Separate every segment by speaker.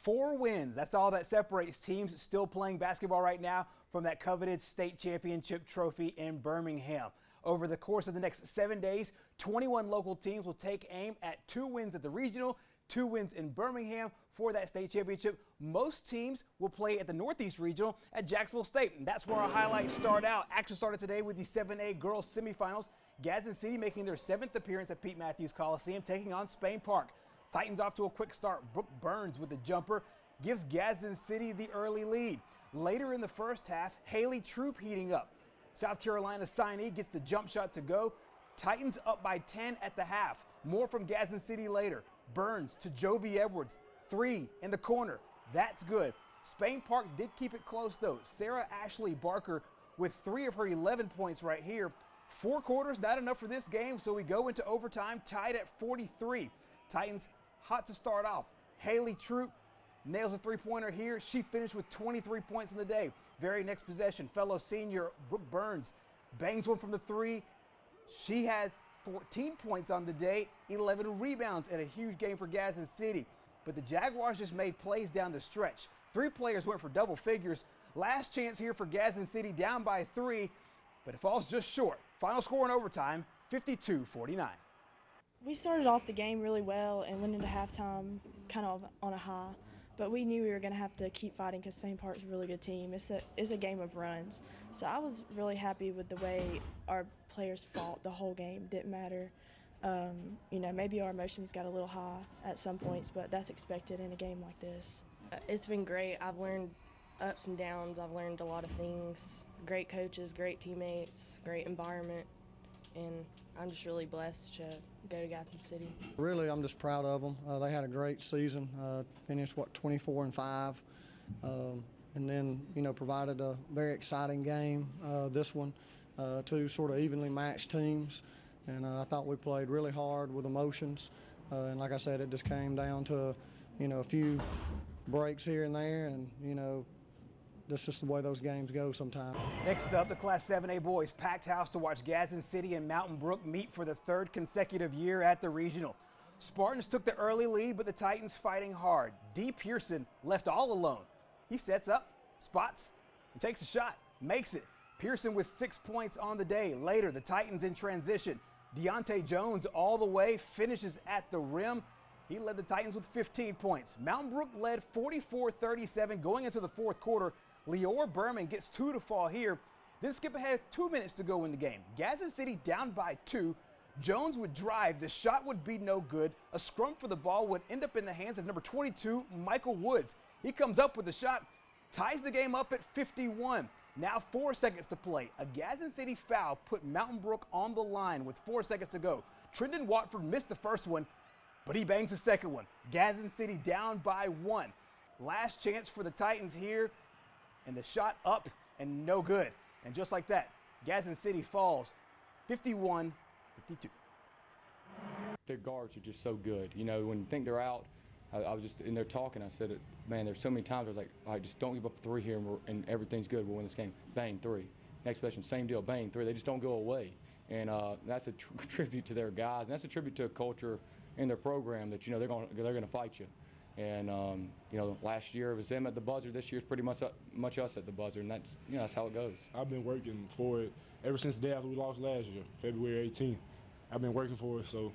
Speaker 1: 4 wins. That's all that separates teams still playing basketball right now from that coveted state championship trophy in Birmingham. Over the course of the next 7 days, 21 local teams will take aim at 2 wins at the regional, 2 wins in Birmingham for that state championship. Most teams will play at the Northeast Regional at Jacksonville State. And that's where our highlights start out. Action started today with the 7A girls semifinals. Gadsden City making their 7th appearance at Pete Matthews Coliseum, taking on Spain Park. Titans off to a quick start. Brooke Burns with the jumper gives Gadsden City the early lead. Later in the first half, Haley Troop heating up. South Carolina signee gets the jump shot to go. Titans up by 10 at the half. More from Gadsden City later. Burns to Jovi Edwards. 3 in the corner. That's good. Spain Park did keep it close though. Sarah Ashley Barker with 3 of her 11 points right here. 4 quarters, not enough for this game, so we go into overtime tied at 43. Titans hot to start off. Haley Troop nails a 3-pointer here. She finished with 23 points in the day. Very next possession, fellow senior Brooke Burns bangs one from the 3. She had 14 points on the day, 11 rebounds, and a huge game for Gadsden City. But the Jaguars just made plays down the stretch. 3 players went for double figures. Last chance here for Gadsden City, down by 3, but it falls just short. Final score in overtime, 52-49.
Speaker 2: We started off the game really well and went into halftime kind of on a high, but we knew we were going to have to keep fighting because Spain Park's a really good team. It's a game of runs. So I was really happy with the way our players fought the whole game. Didn't matter. Maybe our emotions got a little high at some points, but that's expected in a game like this.
Speaker 3: It's been great. I've learned ups and downs. I've learned a lot of things. Great coaches, great teammates, great environment, and I'm just really blessed to go to Gadsden City.
Speaker 4: Really, I'm just proud of them. They had a great season, finished, 24-5, and then, provided a very exciting game, this one, 2 sort of evenly matched teams, and I thought we played really hard with emotions, and like I said, it just came down to, a few breaks here and there, and, that's just the way those games go sometimes.
Speaker 1: Next up, the Class 7A boys packed house to watch Gadsden City and Mountain Brook meet for the 3rd consecutive year at the regional. Spartans took the early lead, but the Titans fighting hard. D. Pearson left all alone. He sets up, spots, and takes a shot, makes it. Pearson with 6 points on the day. Later, the Titans in transition. Deontay Jones all the way, finishes at the rim. He led the Titans with 15 points. Mountain Brook led 44-37 going into the 4th quarter. Leor Berman gets 2 to fall here. Then skip ahead 2 minutes to go in the game. Gadsden City down by 2. Jones would drive. The shot would be no good. A scrum for the ball would end up in the hands of number 22, Michael Woods. He comes up with the shot, ties the game up at 51. Now 4 seconds to play. A Gadsden City foul put Mountain Brook on the line with 4 seconds to go. Trendon Watford missed the first one, but he bangs the second one. Gadsden City down by 1. Last chance for the Titans here. And the shot up and no good. And just like that, Gadsden City falls 51-52.
Speaker 5: Their guards are just so good. When you think they're out, I was just in there talking. I said, man, there's so many times I was like, all right, just don't give up 3 here and everything's good. We'll win this game. Bang, 3. Next possession, same deal, bang, 3. They just don't go away. And that's a tribute to their guys. And that's a tribute to a culture in their program that, they're going to fight you. And, last year it was them at the buzzer. This year's pretty much us at the buzzer, and that's how it goes.
Speaker 6: I've been working for it ever since the day after we lost last year, February 18th. I've been working for it, so,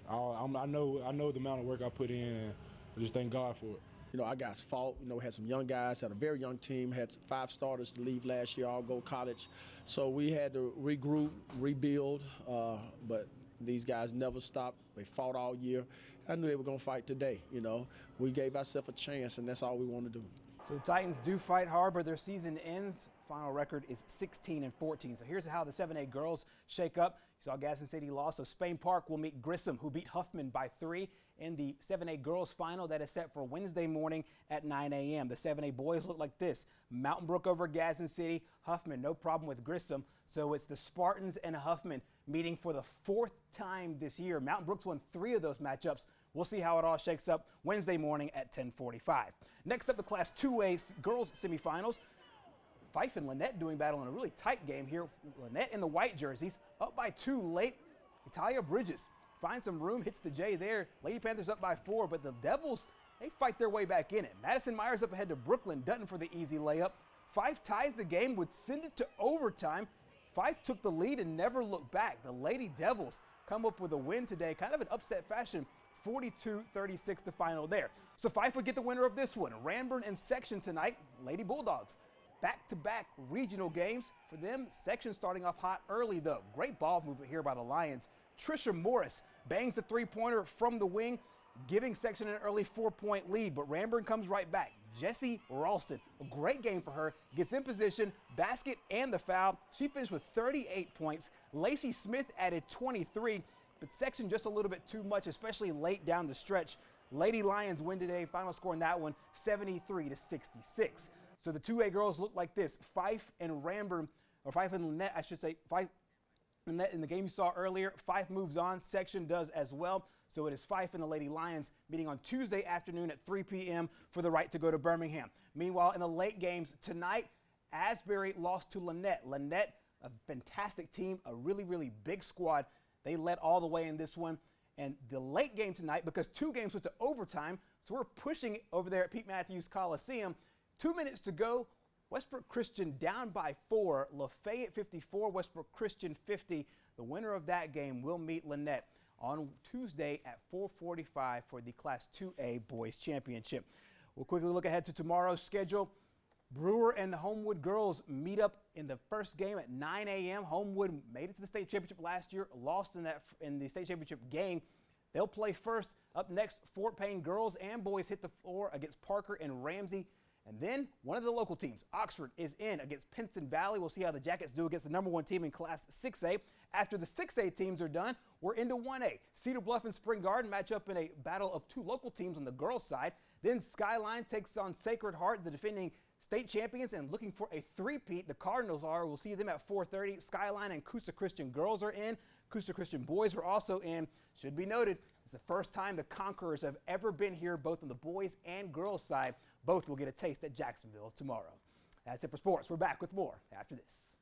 Speaker 6: I know the amount of work I put in, and I just thank God for it.
Speaker 7: Our guys fought. We had some young guys, had a very young team, had 5 starters to leave last year, all go college. So we had to regroup, rebuild, but these guys never stopped. They fought all year. I knew they were going to fight today, We gave ourselves a chance, and that's all we want to do.
Speaker 1: So the Titans do fight hard, but their season ends. Final record is 16-14. So here's how the 7A girls shake up. You saw Gadsden City lost, so Spain Park will meet Grissom, who beat Huffman by 3 in the 7A girls final that is set for Wednesday morning at 9 a.m. The 7A boys look like this. Mountain Brook over Gadsden City. Huffman, no problem with Grissom. So it's the Spartans and Huffman meeting for the 4th time this year. Mountain Brook's won 3 of those matchups. We'll see how it all shakes up Wednesday morning at 10:45. Next up, the Class 2A girls semifinals. Fife and Lynette doing battle in a really tight game here. Lynette in the white jerseys, up by 2 late. Italia Bridges finds some room, hits the J there. Lady Panthers up by 4, but the Devils they fight their way back in it. Madison Myers up ahead to Brooklyn Dutton for the easy layup. Fife ties the game, would send it to overtime. Fife took the lead and never looked back. The Lady Devils come up with a win today, kind of an upset fashion, 42-36 the final there. So Fife would get the winner of this one. Ranburne and Section tonight, Lady Bulldogs. Back-to-back regional games for them. Section starting off hot early though. Great ball movement here by the Lions. Trisha Morris bangs the three-pointer from the wing, giving Section an early 4-point lead, but Ranburne comes right back. Jessie Ralston, a great game for her, gets in position, basket and the foul. She finished with 38 points. Lacey Smith added 23, but Section just a little bit too much, especially late down the stretch. Lady Lions win today, final score in that one, 73-66. So the 2A girls look like this. Fife and Ranburne, or Fife and Lynette, I should say, Fife and Lynette in the game you saw earlier. Fife moves on, Section does as well. So it is Fife and the Lady Lions meeting on Tuesday afternoon at 3 p.m. for the right to go to Birmingham. Meanwhile, in the late games tonight, Asbury lost to Lynette. Lynette, a fantastic team, a really, really big squad. They led all the way in this one. And the late game tonight, because 2 games went to overtime, so we're pushing it over there at Pete Matthews Coliseum. 2 minutes to go. Westbrook Christian down by 4. Lafayette 54, Westbrook Christian 50. The winner of that game will meet Lynette on Tuesday at 4:45 for the Class 2A Boys Championship. We'll quickly look ahead to tomorrow's schedule. Brewer and the Homewood girls meet up in the first game at 9 a.m. Homewood made it to the state championship last year, lost in the state championship game. They'll play first. Up next, Fort Payne girls and boys hit the floor against Parker and Ramsey. And then one of the local teams, Oxford, is in against Pinson Valley. We'll see how the Jackets do against the #1 team in Class 6A. After the 6A teams are done, we're into 1A. Cedar Bluff and Spring Garden match up in a battle of 2 local teams on the girls' side. Then Skyline takes on Sacred Heart, the defending state champions, and looking for a three-peat. The Cardinals are. We'll see them at 4:30. Skyline and Coosa Christian girls are in. Coosa Christian boys are also in. Should be noted, it's the first time the Conquerors have ever been here, both on the boys and girls side. Both will get a taste at Jacksonville tomorrow. That's it for sports. We're back with more after this.